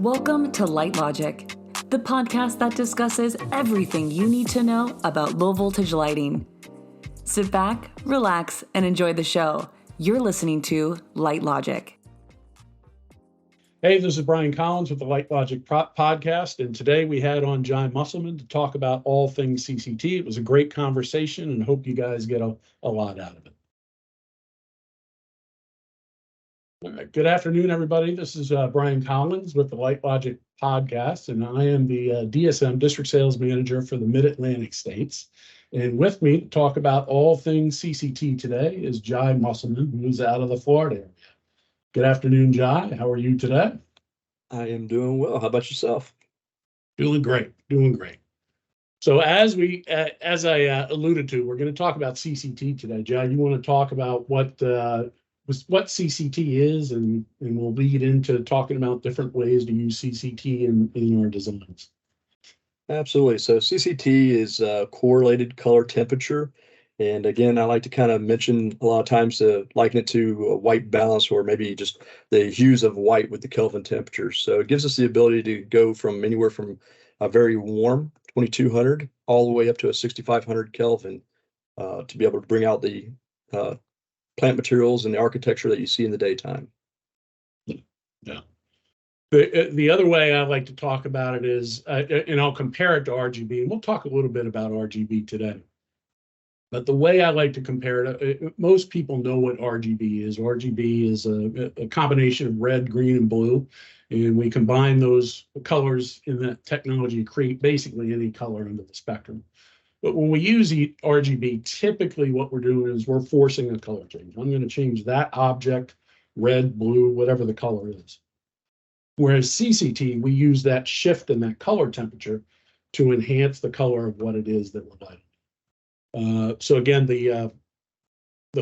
Welcome to Light Logic, the podcast that discusses everything you need to know about low voltage lighting. Sit back, relax, and enjoy the show. You're listening to Light Logic. Hey, this is Brian Collins with the Light Logic podcast, and today we had on John Mussleman to talk about all things CCT. It was a great conversation, and hope you guys get a lot out of it. All right, good afternoon, everybody. This is Brian Collins with the Light Logic podcast, and I am the DSM, District Sales Manager for the Mid-Atlantic States. And with me to talk about all things CCT today is Jai Mussleman, who's out of the Florida area. Good afternoon, Jai. How are you today? I am doing well. How about yourself? Doing great. So as I alluded to, we're going to talk about CCT today. Jai, you want to talk about what CCT is, and we'll lead into talking about different ways to use CCT in our designs. Absolutely. So CCT is correlated color temperature. And again, I like to kind of mention a lot of times to liken it to a white balance, or maybe just the hues of white with the Kelvin temperature. So it gives us the ability to go from anywhere from a very warm 2200 all the way up to a 6500 Kelvin to be able to bring out the plant materials and the architecture that you see in the daytime. Yeah. The other way I like to talk about it is, and I'll compare it to RGB, and we'll talk a little bit about RGB today. But the way I like to compare it, most people know what RGB is. RGB is a combination of red, green, and blue. And we combine those colors in that technology to create basically any color under the spectrum. But when we use RGB, typically what we're doing is we're forcing a color change. I'm going to change that object, red, blue, whatever the color is. Whereas CCT, we use that shift in that color temperature to enhance the color of what it is that we're lighting. So again, the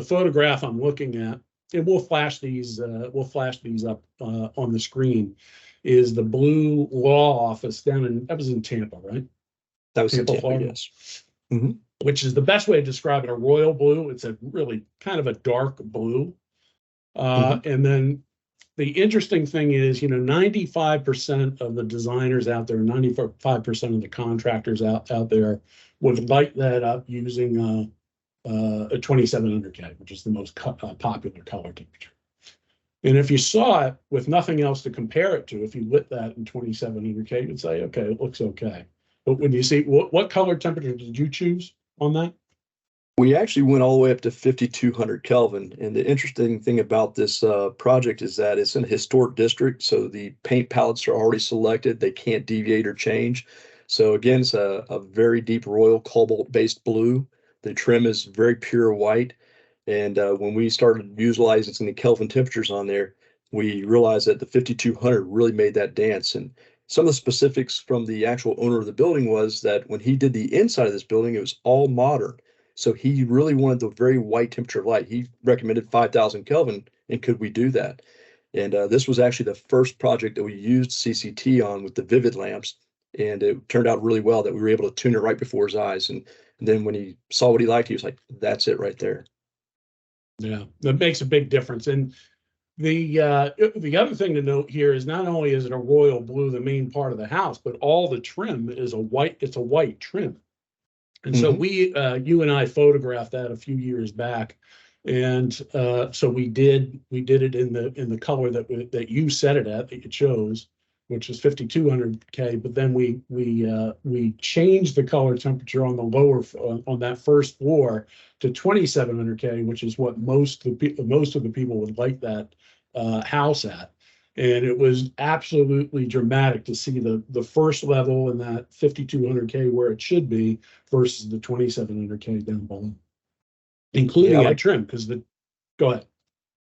photograph I'm looking at, and we'll flash these up on the screen, is the Blue Law Office that was in Tampa, right? That was Tampa, Florida. Yes. Mm-hmm. Which is the best way to describe it, a royal blue. It's a really kind of a dark blue. And then the interesting thing is, 95% of the designers out there, 95% of the contractors out there would light that up using a 2700K, which is the most popular color temperature. And if you saw it with nothing else to compare it to, if you lit that in 2700K, you'd say, okay, it looks okay. But when you see, what color temperature did you choose on that? We actually went all the way up to 5200 Kelvin. And the interesting thing about this project is that it's in a historic district. So the paint palettes are already selected. They can't deviate or change. So again, it's a very deep royal cobalt-based blue. The trim is very pure white. And when we started utilizing the Kelvin temperatures on there, we realized that the 5200 really made that dance. And some of the specifics from the actual owner of the building was that when he did the inside of this building, it was all modern. So he really wanted the very white temperature of light. He recommended 5000 Kelvin, and could we do that? And this was actually the first project that we used CCT on with the vivid lamps. And it turned out really well that we were able to tune it right before his eyes. And then when he saw what he liked, he was like, that's it right there. Yeah, that makes a big difference. And the other thing to note here is not only is it a royal blue, the main part of the house, but all the trim is it's a white trim. And so you and I photographed that a few years back. And so we did it in the color that you set it at, that you chose, which is 5200K. But then we changed the color temperature on the lower on that first floor to 2700K, which is what most of the people would light that house at. And it was absolutely dramatic to see the first level in that 5200K where it should be versus the 2700K down below, including that trim. Go ahead.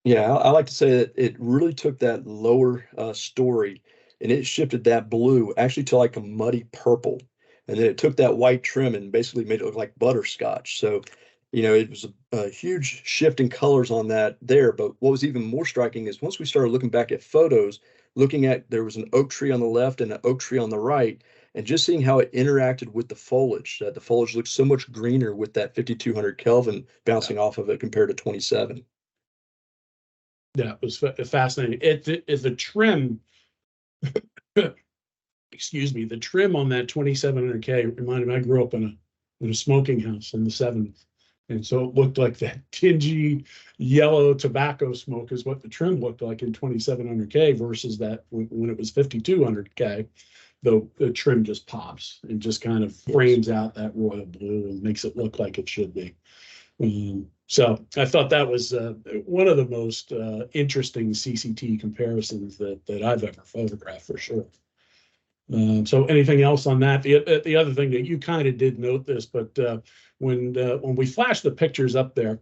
Yeah, I like to say that it really took that lower story and it shifted that blue actually to like a muddy purple. And then it took that white trim and basically made it look like butterscotch. So, it was a huge shift in colors on that there. But what was even more striking is once we started looking back at photos, there was an oak tree on the left and an oak tree on the right, and just seeing how it interacted with the foliage, that the foliage looked so much greener with that 5200 Kelvin bouncing off of it compared to 27. Yeah, it was fascinating. The trim excuse me, the trim on that 2700K reminded me, I grew up in a smoking house in the 70s. And so it looked like that dingy yellow tobacco smoke is what the trim looked like in 2700K versus that when it was 5200K. The trim just pops and just kind of frames out that royal blue and makes it look like it should be. So I thought that was one of the most interesting CCT comparisons that I've ever photographed for sure. So anything else on that? The other thing that you kind of did note this, but when we flash the pictures up there,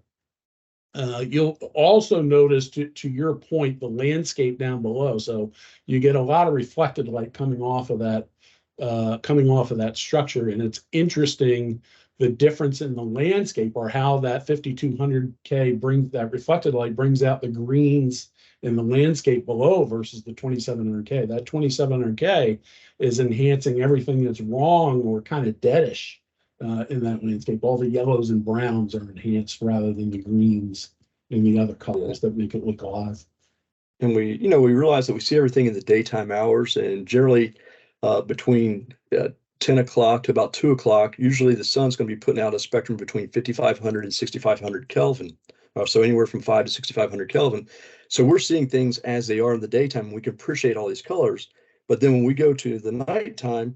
you'll also notice, to your point, the landscape down below. So you get a lot of reflected light coming off of that structure, and it's interesting the difference in the landscape, or how that 5200K brings that reflected light brings out the greens in the landscape below versus the 2700K. That 2700K is enhancing everything that's wrong or kind of deadish in that landscape. All the yellows and browns are enhanced rather than the greens and the other colors that make it look alive. And we realize that we see everything in the daytime hours, and generally between 10 o'clock to about 2 o'clock, usually the sun's going to be putting out a spectrum between 5,500 and 6,500 Kelvin. So anywhere from 5 to 6,500 Kelvin. So we're seeing things as they are in the daytime, and we can appreciate all these colors. But then when we go to the nighttime,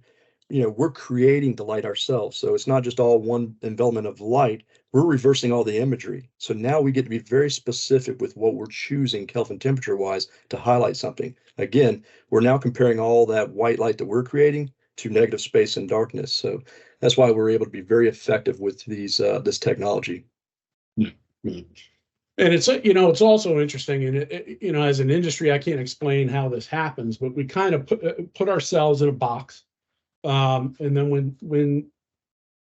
we're creating the light ourselves. So it's not just all one envelopment of light. We're reversing all the imagery. So now we get to be very specific with what we're choosing Kelvin temperature wise to highlight something. Again, we're now comparing all that white light that we're creating to negative space and darkness. So that's why we're able to be very effective with this technology. Yeah. And it's also interesting, and as an industry, I can't explain how this happens, but we kind of put ourselves in a box. And then when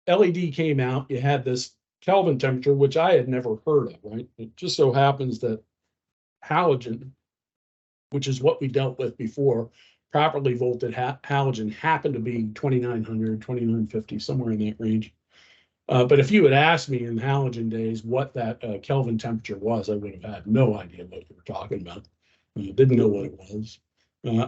LED came out, you had this Kelvin temperature, which I had never heard of, right? It just so happens that halogen, which is what we dealt with before, properly volted halogen happened to be 2900, 2950, somewhere in that range. But if you had asked me in halogen days what that Kelvin temperature was, I would have had no idea what you were talking about. I didn't know what it was.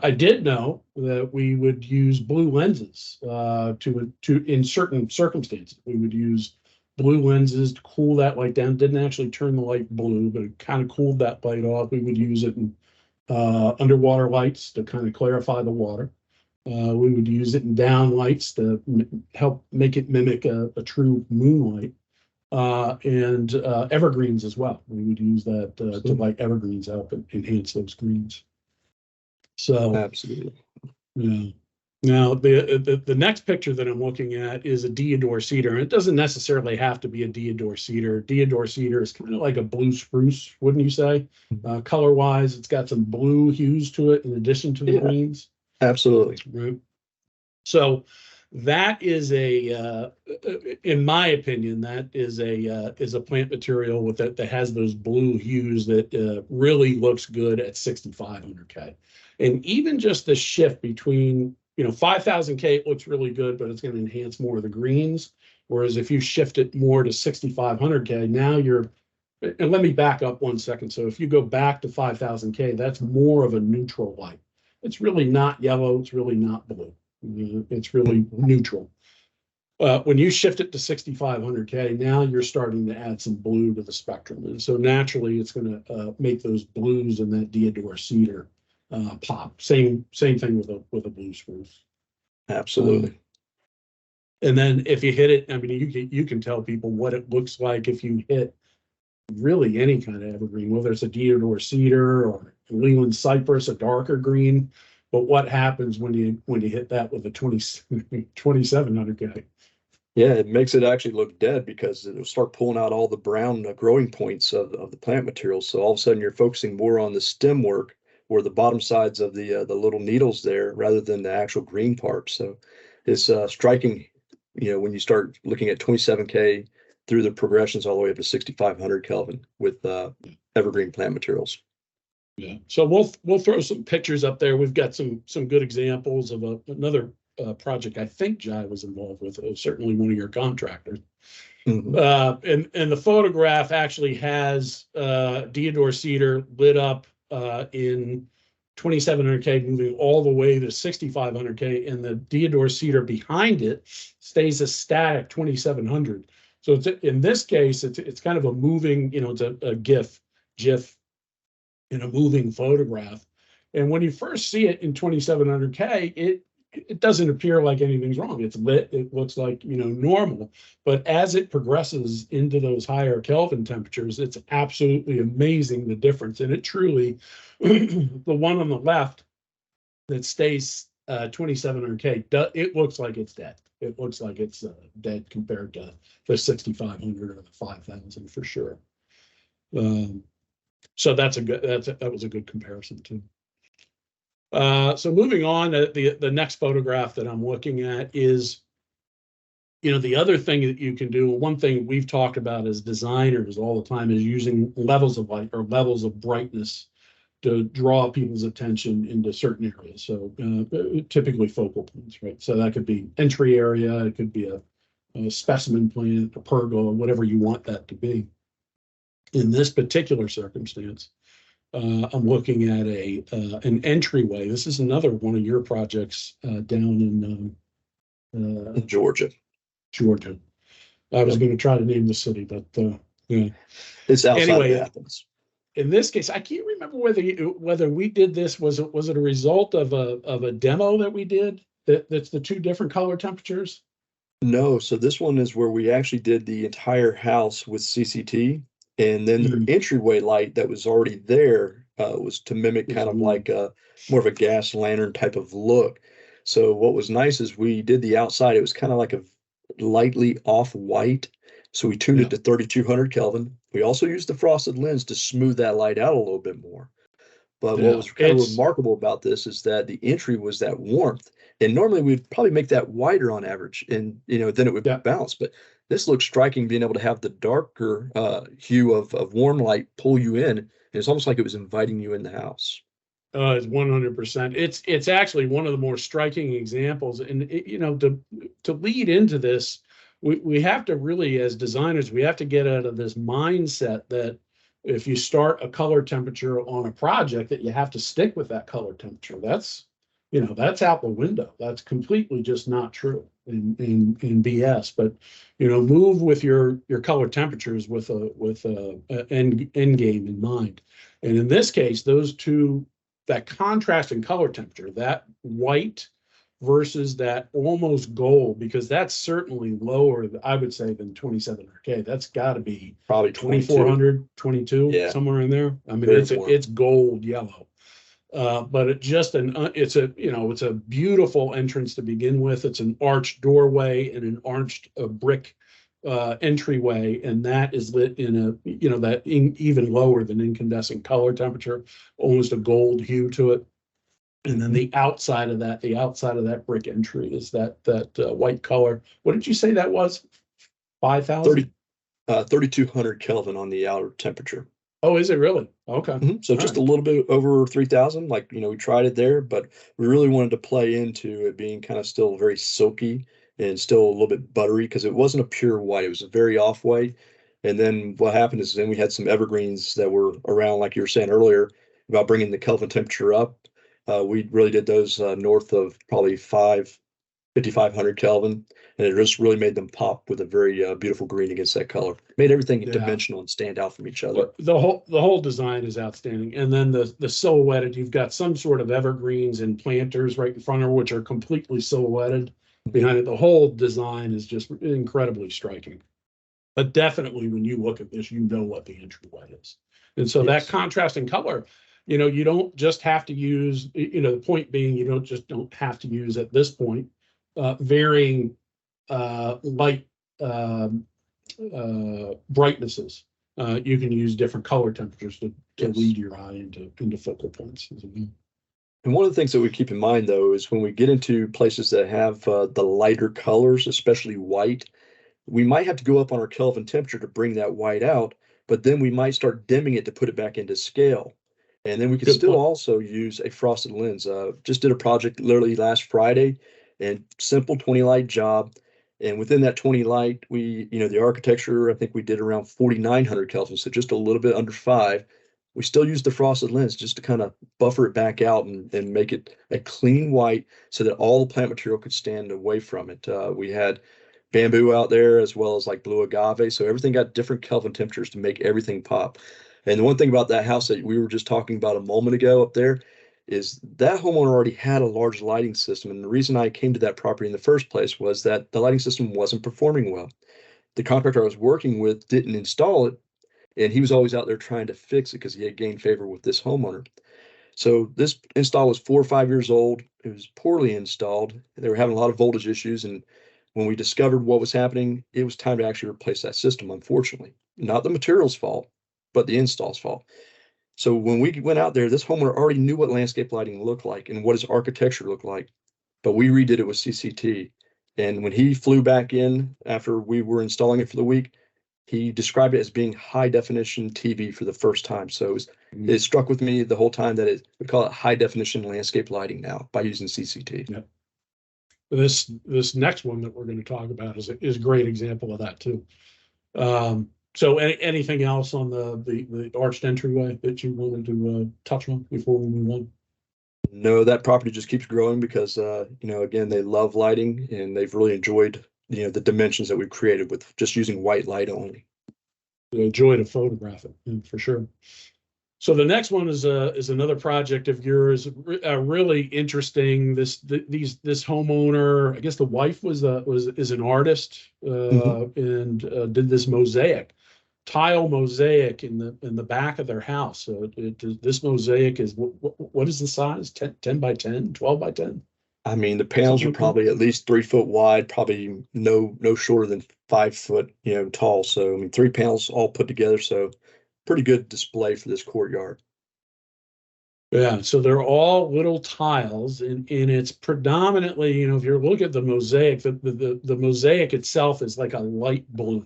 I did know that we would use blue lenses to in certain circumstances. We would use blue lenses to cool that light down. Didn't actually turn the light blue, but it kind of cooled that light off. We would use it in underwater lights to kind of clarify the water. We would use it in down lights to help make it mimic a true moonlight, and evergreens as well. We would use that to light evergreens up and enhance those greens. So absolutely, yeah. Now the next picture that I'm looking at is a deodar cedar, and it doesn't necessarily have to be a deodar cedar. Deodar cedar is kind of like a blue spruce, wouldn't you say? Color wise, it's got some blue hues to it in addition to the greens. Absolutely. Right. So that is in my opinion, that is a plant material that has those blue hues that really looks good at 6,500K. And even just the shift between, 5,000K, it looks really good, but it's going to enhance more of the greens. Whereas if you shift it more to 6,500K, now and let me back up 1 second. So if you go back to 5,000K, that's more of a neutral light. It's really not yellow. It's really not blue. It's really neutral. When you shift it to 6,500K, now you're starting to add some blue to the spectrum. And so naturally, it's going to make those blues and that deodar cedar pop. Same thing with a blue spruce. Absolutely. And then if you hit it, I mean, you can tell people what it looks like if you hit really any kind of evergreen, whether it's a deodar cedar or Leland cypress, a darker green. But what happens when you hit that with a 2700K? Yeah, it makes it actually look dead because it'll start pulling out all the brown growing points of the plant material. So all of a sudden you're focusing more on the stem work or the bottom sides of the little needles there rather than the actual green part. So it's striking, when you start looking at 27K through the progressions all the way up to 6,500 Kelvin with evergreen plant materials. Yeah. So we'll throw some pictures up there. We've got some good examples of another project I think Jai was involved with. Certainly one of your contractors. Mm-hmm. And the photograph actually has deodar cedar lit up in 2700K moving all the way to 6500K, and the Deodar cedar behind it stays a static 2700. So it's, in this case, it's kind of a moving, it's a GIF in a moving photograph. And when you first see it in 2700K, it doesn't appear like anything's wrong. It's lit. It looks like, normal. But as it progresses into those higher Kelvin temperatures, it's absolutely amazing, the difference. And it truly, the one on the left that stays 2700K, it looks like it's dead. It looks like it's dead compared to the 6500 or the 5000 for sure. So that was a good comparison too. So moving on, the next photograph that I'm looking at is, the other thing that you can do, one thing we've talked about as designers all the time, is using levels of light or levels of brightness to draw people's attention into certain areas. So typically focal points, right? So that could be entry area, it could be a specimen plant, a pergola, whatever you want that to be. In this particular circumstance, I'm looking at an entryway. This is another one of your projects down in Georgia. Georgia. I was going to try to name the city, but yeah. It's outside of Athens. In this case, I can't remember whether we did this. Was it a result of a demo that we did? That's the two different color temperatures. No, so this one is where we actually did the entire house with CCT, and then the entryway light that was already there was to mimic kind of like more of a gas lantern type of look. So what was nice is we did the outside. It was kind of like a lightly off-white. So we tuned it to 3200 Kelvin. We also used the frosted lens to smooth that light out a little bit more. But what was kind of remarkable about this is that the entry was that warmth. And normally we'd probably make that wider on average, and then it would bounce. But this looks striking, being able to have the darker hue of warm light pull you in. And it's almost like it was inviting you in the house. It's 100%. It's actually one of the more striking examples. And to lead into this, we have to really, as designers, we have to get out of this mindset that if you start a color temperature on a project, that you have to stick with that color temperature. That's out the window. That's completely just not true in BS. But move with your color temperatures with a end game in mind. And in this case, those two, that contrast in color temperature, that white versus that almost gold, because that's certainly lower, I would say, than 2700K. That's got to be probably 2400, 22, somewhere in there. I mean, it's gold yellow. But it's a beautiful entrance to begin with. It's an arched doorway and an arched brick entryway, and that is lit in even lower than incandescent color temperature, almost a gold hue to it. And then the outside of that brick entry is that white color. What did you say that was? 5,000? 3,200 Kelvin on the outer temperature. Oh, is it really? Okay. So just a little bit over 3,000. Like, we tried it there, but we really wanted to play into it being kind of still very silky and still a little bit buttery, because it wasn't a pure white. It was a very off white. And then what happened is then we had some evergreens that were around, like you were saying earlier, about bringing the Kelvin temperature up. We really did those north of probably 5,500 Kelvin, and it just really made them pop with a very beautiful green against that color. Made everything dimensional and stand out from each other. The whole design is outstanding. And then the silhouetted, you've got some sort of evergreens and planters right in front of her, which are completely silhouetted behind it. The whole design is just incredibly striking. But definitely when you look at this, you know what the entryway is. And so that contrast in color, you don't just have to use, the point being, you don't have to use at this point varying light brightnesses. You can use different color temperatures to lead your eye into focal points. And one of the things that we keep in mind, though, is when we get into places that have the lighter colors, especially white, we might have to go up on our Kelvin temperature to bring that white out, but then we might start dimming it to put it back into scale. And then we could still also use a frosted lens. Just did a project literally last Friday, and simple 20 light job. And within that 20 light, we, the architecture, I think we did around 4,900 Kelvin, so just a little bit under 5. We still use the frosted lens just to kind of buffer it back out and make it a clean white so that all the plant material could stand away from it. We had bamboo out there as well as like blue agave. So everything got different Kelvin temperatures to make everything pop. And the one thing about that house that we were just talking about a moment ago up there is that homeowner already had a large lighting system. And the reason I came to that property in the first place was that the lighting system wasn't performing well. The contractor I was working with didn't install it, and he was always out there trying to fix it because he had gained favor with this homeowner. So this install was 4 or 5 years old. It was poorly installed. They were having a lot of voltage issues, and when we discovered what was happening, it was time to actually replace that system, unfortunately. Not the material's fault, but the install's fault. So when we went out there, this homeowner already knew what landscape lighting looked like and what his architecture looked like, but we redid it with CCT. And when he flew back in after we were installing it for the week, he described it as being high definition TV for the first time. So it struck with me the whole time that we call it high definition landscape lighting now by using CCT. Yep. This next one that we're going to talk about is a great example of that too. So anything else on the arched entryway that you wanted to touch on before we move on? No, that property just keeps growing because again, they love lighting and they've really enjoyed the dimensions that we've created with just using white light only. The joy to photograph it, for sure. So the next one is another project of yours, really interesting. This homeowner, I guss the wife is an artist, and did this tile mosaic in the back of their house. So this mosaic is what is the size? 10 by 10, 12 by 10? I mean, the panels are probably at least 3 foot wide, probably no shorter than 5 foot, tall. So I mean, 3 panels all put together. So pretty good display for this courtyard. Yeah, so they're all little tiles, and it's predominantly, if you look at the mosaic, the mosaic itself is like a light blue.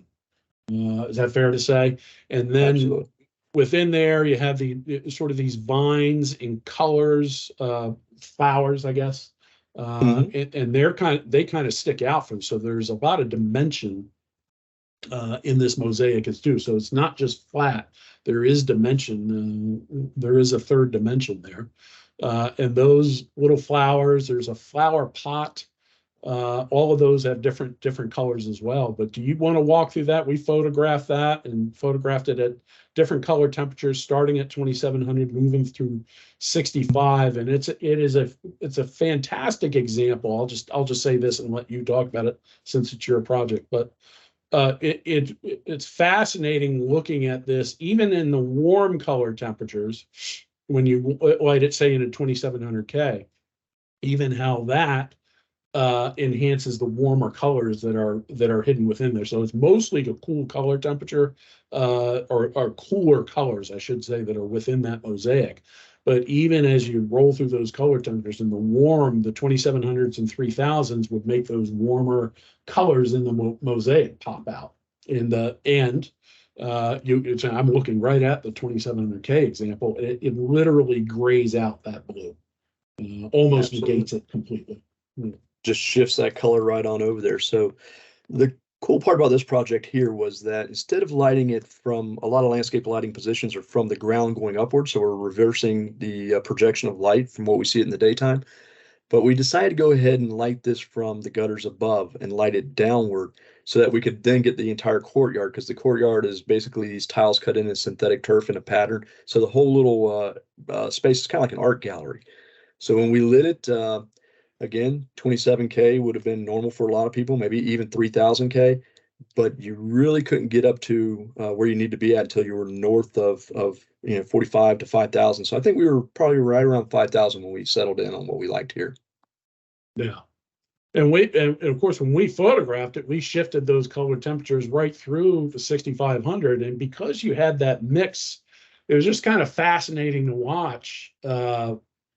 Is that fair to say? And then Absolutely. Within there, you have the sort of these vines in colors, flowers, I guess, and they kind of stick out from. So there's a lot of dimension in this mosaic as too. So it's not just flat. There is dimension. There is a third dimension there. And those little flowers, there's a flower pot. All of those have different colors as well. But do you want to walk through that? We photographed that and photographed it at different color temperatures, starting at 2700, moving through 65. And it's a fantastic example. I'll just say this and let you talk about it since it's your project. But it's fascinating looking at this, even in the warm color temperatures, when you light it, say, in a 2700K, even how that enhances the warmer colors that are hidden within there. So it's mostly the cool color temperature, or cooler colors, I should say, that are within that mosaic. But even as you roll through those color temperatures in the 2700s and 3000s would make those warmer colors in the mosaic pop out. I'm looking right at the 2700K example. It literally grays out that blue, almost Absolutely. negates it completely. Just shifts that color right on over there. So the cool part about this project here was that instead of lighting it from a lot of landscape lighting positions or from the ground going upward, so we're reversing the projection of light from what we see it in the daytime, but we decided to go ahead and light this from the gutters above and light it downward so that we could then get the entire courtyard, because the courtyard is basically these tiles cut in synthetic turf in a pattern. So the whole little space is kind of like an art gallery. So when we lit it, again, 27K would have been normal for a lot of people, maybe even 3000K, but you really couldn't get up to where you need to be at until you were north of 45 to 5,000. So I think we were probably right around 5,000 when we settled in on what we liked here. Yeah. And of course, when we photographed it, we shifted those color temperatures right through the 6500. And because you had that mix, it was just kind of fascinating to watch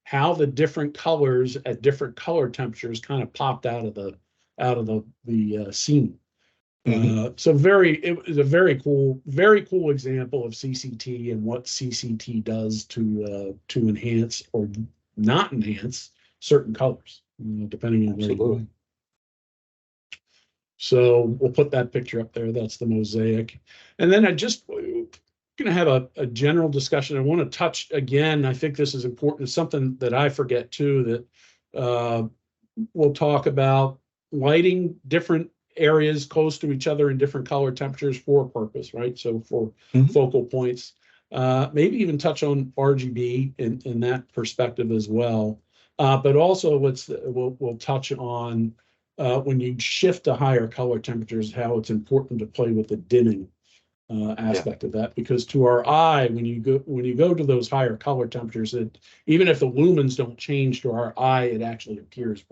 how the different colors at different color temperatures kind of popped out of the scene. So it was a very cool example of CCT and what CCT does to enhance or not enhance certain colors, depending on where you're going. So we'll put that picture up there. That's the mosaic. And then I just going to have a general discussion. I want to touch again. I think this is important. It's something that I forget too, that we'll talk about lighting different areas close to each other in different color temperatures for a purpose, right? So for focal points, maybe even touch on RGB in that perspective as well. But also we'll touch on when you shift to higher color temperatures, how it's important to play with the dimming aspect of that, because to our eye, when you go to those higher color temperatures, even if the lumens don't change to our eye, it actually appears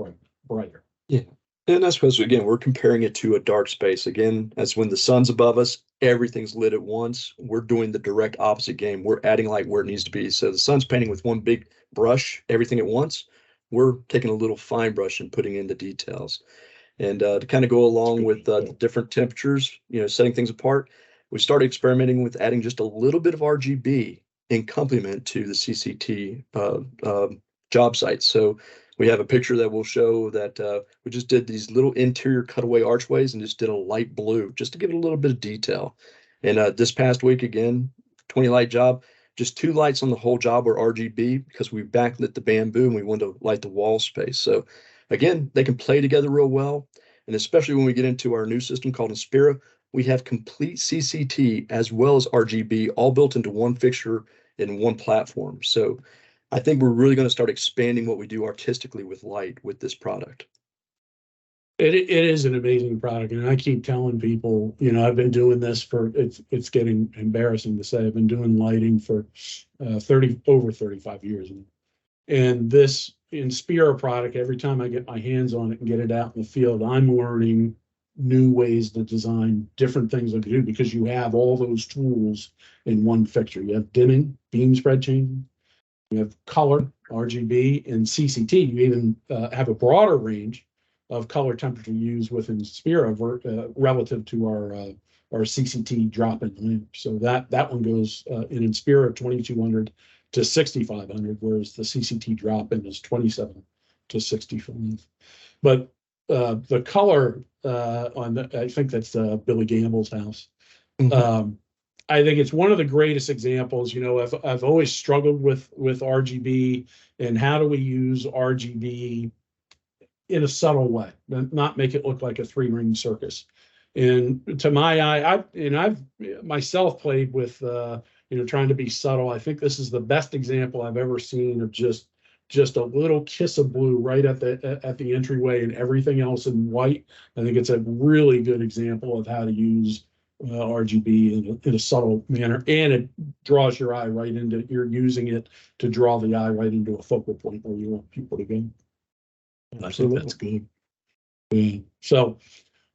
brighter. Yeah. And I suppose, again, we're comparing it to a dark space. Again, that's when the sun's above us, everything's lit at once. We're doing the direct opposite game. We're adding light where it needs to be. So the sun's painting with one big brush, everything at once. We're taking a little fine brush and putting in the details. And to kind of go along with the different temperatures, setting things apart, we started experimenting with adding just a little bit of RGB in complement to the CCT job sites. So we have a picture that will show that we just did these little interior cutaway archways and just did a light blue just to give it a little bit of detail. And this past week, again, 20 light job, just 2 lights on the whole job were RGB because we backlit the bamboo and we wanted to light the wall space. So again, they can play together real well. And especially when we get into our new system called Inspira, we have complete CCT as well as RGB all built into one fixture in one platform. So I think we're really going to start expanding what we do artistically with light with this product. It is an amazing product, and I keep telling people, I've been doing this for it's getting embarrassing to say I've been doing lighting for over 35 years, and this Inspira product, every time I get my hands on it and get it out in the field, I'm learning new ways to design different things I can do, because you have all those tools in one fixture. You have dimming, beam spread changing, you have color, RGB, and CCT. You even have a broader range of color temperature used within Inspira relative to our CCT drop-in lamp. So that one goes in Inspira 2200 to 6500, whereas the CCT drop-in is 27 to 65. But the color I think that's Billy Gamble's house. I think it's one of the greatest examples. I've always struggled with RGB, and how do we use RGB in a subtle way, not make it look like a 3-ring circus. And to my eye, I've myself played with trying to be subtle. I think this is the best example I've ever seen of just a little kiss of blue right at the entryway and everything else in white. I think it's a really good example of how to use RGB in a subtle manner, and it draws your eye right into, you're using it to draw the eye right into a focal point where you want people to go. I think that's good. Yeah. So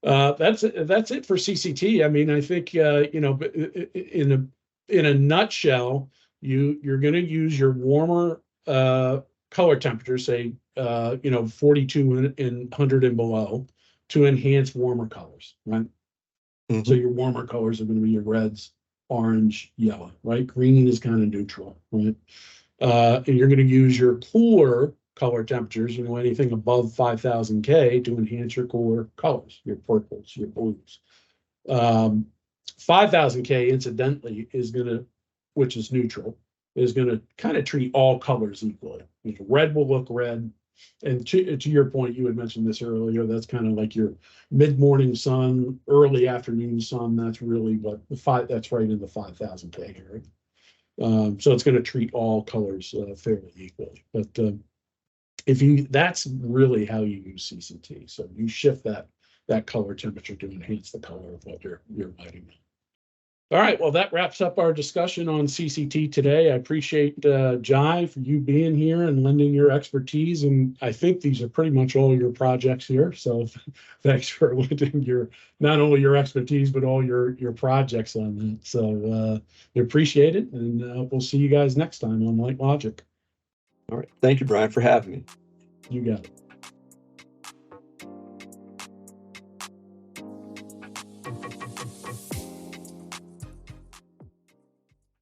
that's it for CCT. I mean, I think in a nutshell, you're going to use your warmer color temperature, say 42 and 100 and below, to enhance warmer colors, right? So your warmer colors are going to be your reds, orange, yellow, right? Green is kind of neutral, right? And you're going to use your cooler color temperatures, anything above 5000 K, to enhance your cooler colors, your purples, your blues. 5000 K, incidentally, which is neutral, is going to kind of treat all colors equally. Red will look red. And to your point, you had mentioned this earlier, that's kind of like your mid-morning sun, early afternoon sun. That's really that's right in the 5000 K area. So it's going to treat all colors fairly equally. But that's really how you use CCT. So you shift that color temperature to enhance the color of what you're lighting. All right, well, that wraps up our discussion on CCT today. I appreciate Jai for you being here and lending your expertise. And I think these are pretty much all your projects here. So thanks for lending not only your expertise, but all your projects on that. So we appreciate it. And we'll see you guys next time on Light Logic. All right. Thank you, Brian, for having me. You got it.